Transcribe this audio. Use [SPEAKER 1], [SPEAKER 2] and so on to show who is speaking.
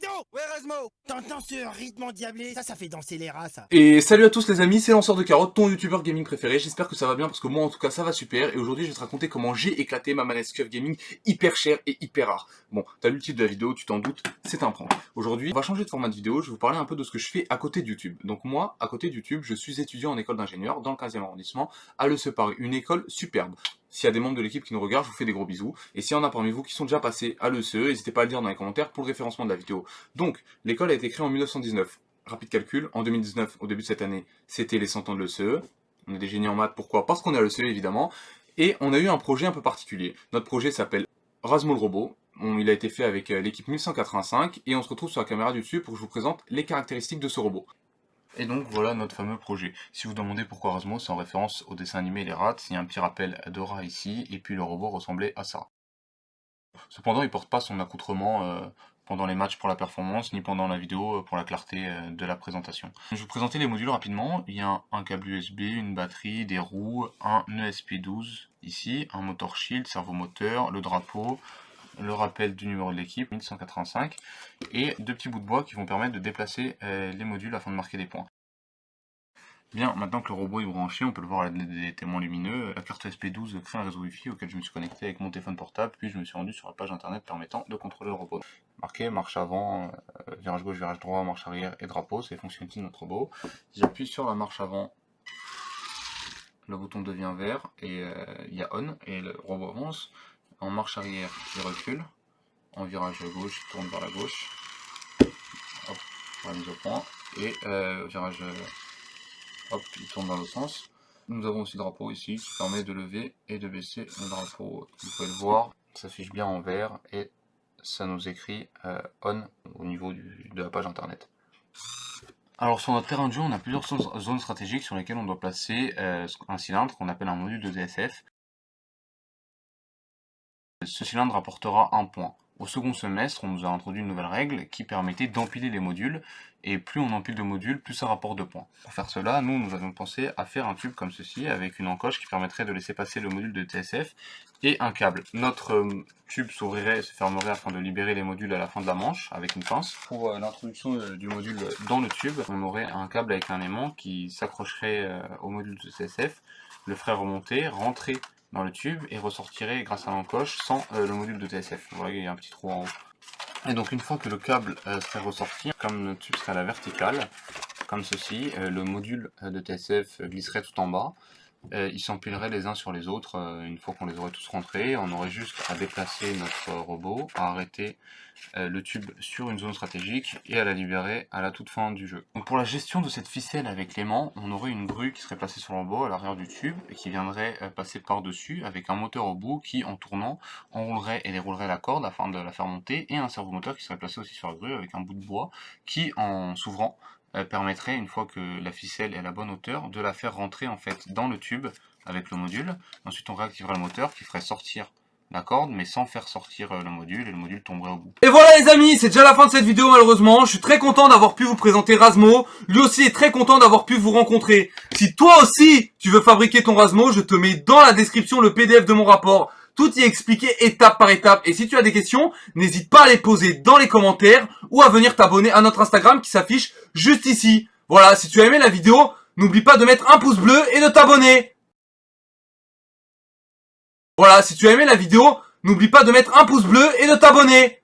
[SPEAKER 1] Attends, ouais Rasmo, t'entends ce rythme endiablé? Ça fait danser les rats, ça.
[SPEAKER 2] Et salut à tous les amis, c'est Lanceur de Carottes, ton youtubeur gaming préféré. J'espère que ça va bien parce que moi en tout cas ça va super. Et aujourd'hui je vais te raconter comment j'ai éclaté ma manette SCUF Gaming hyper chère et hyper rare. Bon, t'as lu le titre de la vidéo, tu t'en doutes, c'est un prank. Aujourd'hui, on va changer de format de vidéo, je vais vous parler un peu de ce que je fais à côté de YouTube. Donc moi, à côté de YouTube, je suis étudiant en école d'ingénieur dans le 15e arrondissement à l'ESCE Paris, une école superbe. S'il y a des membres de l'équipe qui nous regardent, je vous fais des gros bisous. Et s'il y en a parmi vous qui sont déjà passés à l'ESCE, n'hésitez pas à le dire dans les commentaires pour le référencement de la vidéo. Donc, l'école a été créée en 1919. Rapide calcul, en 2019, au début de cette année, c'était les 100 ans de l'ESCE. On est des génies en maths, pourquoi? Parce qu'on est à l'ESCE, évidemment. Et on a eu un projet un peu particulier. Notre projet s'appelle Rasmo le robot. Il a été fait avec l'équipe 1185, et on se retrouve sur la caméra du dessus pour que je vous présente les caractéristiques de ce robot. Et donc voilà notre fameux projet. Si vous demandez pourquoi Rasmo, c'est en référence au dessin animé Les Rats. Il y a un petit rappel de rat ici, et puis le robot ressemblait à ça. Cependant, il porte pas son accoutrement pendant les matchs pour la performance, ni pendant la vidéo pour la clarté de la présentation. Je vais vous présenter les modules rapidement. Il y a un câble USB, une batterie, des roues, un ESP12 ici, un motor shield, servomoteur, le drapeau, le rappel du numéro de l'équipe, 1185, et deux petits bouts de bois qui vont permettre de déplacer les modules afin de marquer des points. Bien, maintenant que le robot est branché, on peut le voir à l'aide des témoins lumineux. La carte SP12 crée un réseau Wi-Fi auquel je me suis connecté avec mon téléphone portable, puis je me suis rendu sur la page internet permettant de contrôler le robot. Marqué marche avant, virage gauche, virage droit, marche arrière et drapeau, c'est les fonctionnalités de notre robot. Si j'appuie sur la marche avant, le bouton devient vert et il y a on et le robot avance. En marche arrière, il recule. En virage gauche, il tourne vers la gauche. Hop, la mise au point. Et virage... hop, il tourne dans l'autre sens. Nous avons aussi le drapeau ici qui permet de lever et de baisser le drapeau. Vous pouvez le voir, ça s'affiche bien en vert et ça nous écrit on au niveau de la page internet. Alors sur notre terrain de jeu, on a plusieurs zones stratégiques sur lesquelles on doit placer un cylindre qu'on appelle un module de DSF. Ce cylindre apportera un point. Au second semestre, on nous a introduit une nouvelle règle qui permettait d'empiler les modules, et plus on empile de modules, plus ça rapporte de points. Pour faire cela, nous avions pensé à faire un tube comme ceci, avec une encoche qui permettrait de laisser passer le module de TSF, et un câble. Notre tube s'ouvrirait et se fermerait afin de libérer les modules à la fin de la manche, avec une pince. Pour l'introduction du module dans le tube, on aurait un câble avec un aimant qui s'accrocherait au module de TSF, le ferait remonter, rentrer dans le tube et ressortirait grâce à l'encoche sans le module de TSF. Vous voyez, il y a un petit trou en haut. Et donc une fois que le câble serait ressorti, comme le tube serait à la verticale, comme ceci, le module de TSF glisserait tout en bas. Ils s'empileraient les uns sur les autres une fois qu'on les aurait tous rentrés. On aurait juste à déplacer notre robot, à arrêter le tube sur une zone stratégique et à la libérer à la toute fin du jeu. Donc pour la gestion de cette ficelle avec l'aimant, on aurait une grue qui serait placée sur le robot à l'arrière du tube et qui viendrait passer par-dessus avec un moteur au bout qui, en tournant, enroulerait et déroulerait la corde afin de la faire monter, et un servomoteur qui serait placé aussi sur la grue avec un bout de bois qui, en s'ouvrant, permettrait, une fois que la ficelle est à la bonne hauteur, de la faire rentrer en fait dans le tube avec le module. Ensuite on réactiverait le moteur qui ferait sortir la corde mais sans faire sortir le module, et le module tomberait au bout. Et voilà les amis, c'est déjà la fin de cette vidéo malheureusement. Je suis très content d'avoir pu vous présenter Rasmo. Lui aussi est très content d'avoir pu vous rencontrer. Si toi aussi tu veux fabriquer ton Rasmo, je te mets dans la description le PDF de mon rapport. Tout y est expliqué étape par étape. Et si tu as des questions, n'hésite pas à les poser dans les commentaires ou à venir t'abonner à notre Instagram qui s'affiche juste ici. Voilà, si tu as aimé la vidéo, n'oublie pas de mettre un pouce bleu et de t'abonner. Voilà, si tu as aimé la vidéo, n'oublie pas de mettre un pouce bleu et de t'abonner.